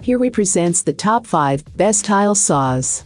Here we presents the top 5 best tile saws.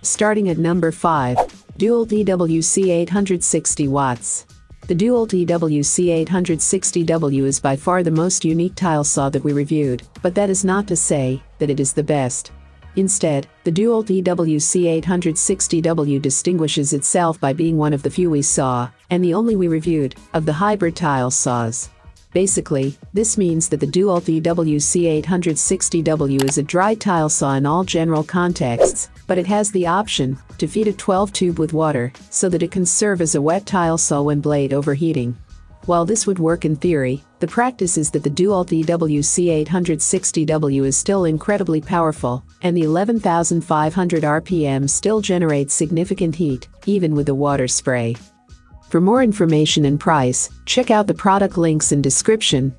Starting at number 5, DEWALT EWC 860 watts. The DEWALT EWC 860W is by far the most unique tile saw that we reviewed, but that is not to say that it is the best. Instead, the DEWALT EWC 860W distinguishes itself by being one of the few we saw, and the only we reviewed, of the hybrid tile saws. Basically, this means that the DEWALT EWC 860W is a dry tile saw in all general contexts, but it has the option to feed a 12 tube with water so that it can serve as a wet tile saw when blade overheating. While this would work in theory, the practice is that the DEWALT EWC 860W is still incredibly powerful, and the 11,500 RPM still generates significant heat, even with the water spray. For more information and price, check out the product links in description.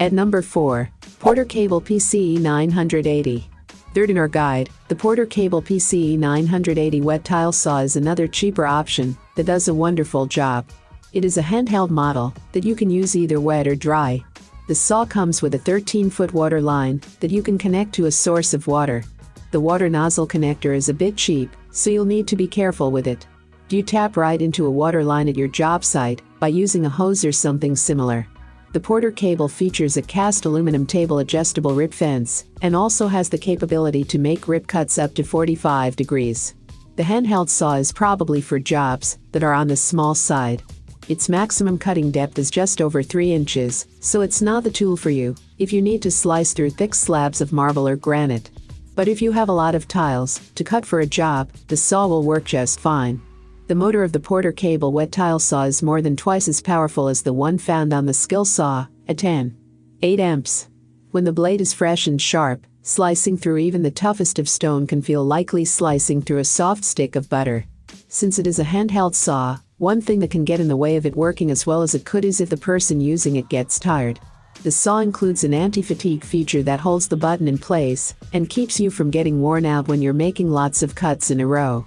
At number 4, PORTERCABLE PCE 980. Third in our guide, the PORTERCABLE PCE 980 wet tile saw is another cheaper option that does a wonderful job. It is a handheld model that you can use either wet or dry. The saw comes with a 13-foot water line that you can connect to a source of water. The water nozzle connector is a bit cheap, so you'll need to be careful with it. You tap right into a water line at your job site by using a hose or something similar. The PORTERCABLE features a cast aluminum table adjustable rip fence and also has the capability to make rip cuts up to 45 degrees. The handheld saw is probably for jobs that are on the small side. Its maximum cutting depth is just over 3 inches, so it's not the tool for you if you need to slice through thick slabs of marble or granite. But if you have a lot of tiles to cut for a job, the saw will work just fine. The motor of the PORTERCABLE wet tile saw is more than twice as powerful as the one found on the SKIL saw, at 10.8 amps. When the blade is fresh and sharp, slicing through even the toughest of stone can feel likely slicing through a soft stick of butter. Since it is a handheld saw, one thing that can get in the way of it working as well as it could is if the person using it gets tired. The saw includes an anti-fatigue feature that holds the button in place and keeps you from getting worn out when you're making lots of cuts in a row.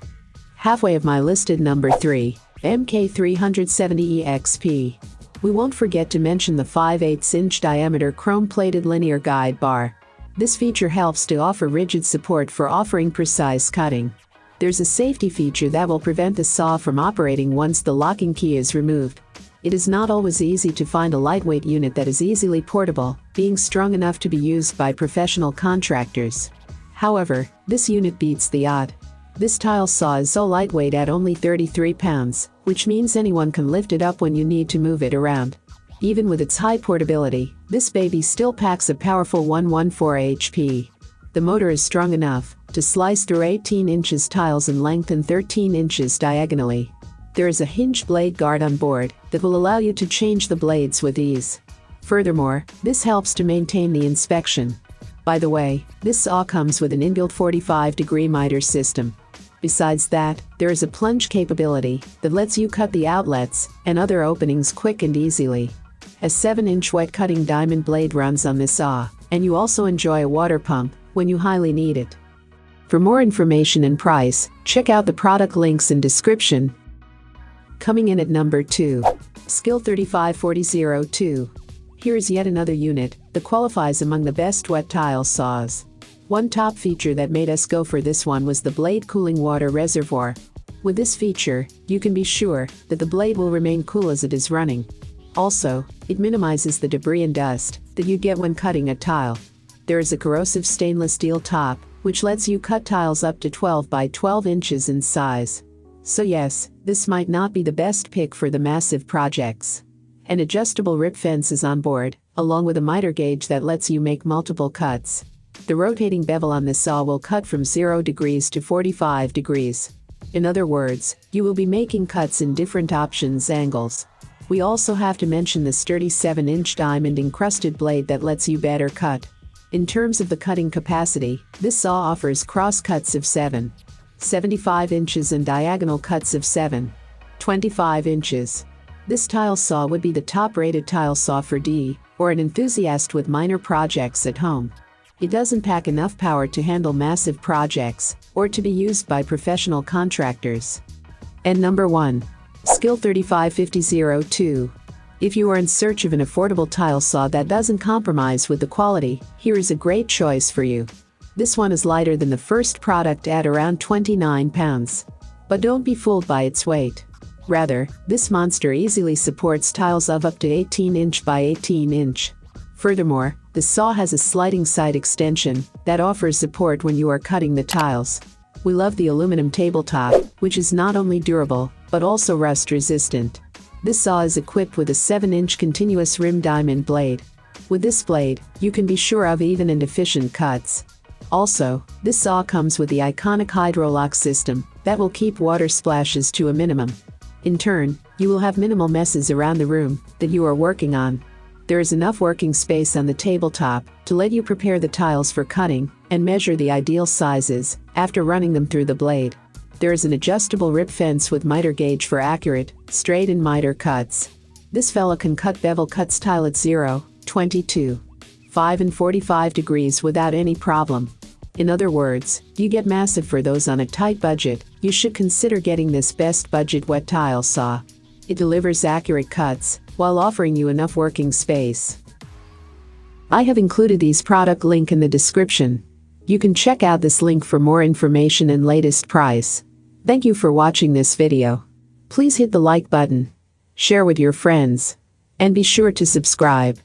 Halfway of my listed number 3, MK370EXP. We won't forget to mention the 5/8-inch diameter chrome-plated linear guide bar. This feature helps to offer rigid support for offering precise cutting. There's a safety feature that will prevent the saw from operating once the locking key is removed. It is not always easy to find a lightweight unit that is easily portable, being strong enough to be used by professional contractors. However, this unit beats the odd. This tile saw is so lightweight at only 33 pounds, which means anyone can lift it up when you need to move it around. Even with its high portability, this baby still packs a powerful 114 HP. The motor is strong enough to slice through 18 inches tiles in length and 13 inches diagonally. There is a hinged blade guard on board that will allow you to change the blades with ease. Furthermore, this helps to maintain the inspection. By the way, this saw comes with an inbuilt 45-degree miter system. Besides that, there is a plunge capability that lets you cut the outlets and other openings quick and easily. A 7-inch wet cutting diamond blade runs on this saw, and you also enjoy a water pump when you highly need it. For more information and price, check out the product links in description. Coming in at number 2, SKIL 354002. Here is yet another unit that qualifies among the best wet tile saws. One top feature that made us go for this one was the blade cooling water reservoir. With this feature, you can be sure that the blade will remain cool as it is running. Also, it minimizes the debris and dust that you get when cutting a tile. There is a corrosive stainless steel top, which lets you cut tiles up to 12 by 12 inches in size. So yes, this might not be the best pick for the massive projects. An adjustable rip fence is on board, along with a miter gauge that lets you make multiple cuts. The rotating bevel on this saw will cut from 0 degrees to 45 degrees. In other words, you will be making cuts in different angles. We also have to mention the sturdy 7-inch diamond-encrusted blade that lets you better cut. In terms of the cutting capacity, this saw offers cross cuts of 7.75 inches and diagonal cuts of 7.25 inches. This tile saw would be the top-rated tile saw for or an enthusiast with minor projects at home. It doesn't pack enough power to handle massive projects or to be used by professional contractors. And number 1. SKIL 355002. If you are in search of an affordable tile saw that doesn't compromise with the quality, here is a great choice for you. This one is lighter than the first product at around 29 pounds. But don't be fooled by its weight. Rather, this monster easily supports tiles of up to 18 inch by 18 inch. Furthermore, the saw has a sliding side extension that offers support when you are cutting the tiles. We love the aluminum tabletop, which is not only durable, but also rust resistant. This saw is equipped with a 7-inch continuous rim diamond blade. With this blade, you can be sure of even and efficient cuts. Also, this saw comes with the iconic hydrolock system that will keep water splashes to a minimum. In turn, you will have minimal messes around the room that you are working on. There is enough working space on the tabletop to let you prepare the tiles for cutting and measure the ideal sizes after running them through the blade. There is an adjustable rip fence with miter gauge for accurate, straight and miter cuts. This fella can cut bevel cuts tile at 0, 22, 5 and 45 degrees without any problem. In other words, you get massive for those on a tight budget. You should consider getting this best budget wet tile saw. It delivers accurate cuts while offering you enough working space. I have included these product link in the description. You can check out this link for more information and latest price. Thank you for watching this video. Please hit the like button, share with your friends, and be sure to subscribe.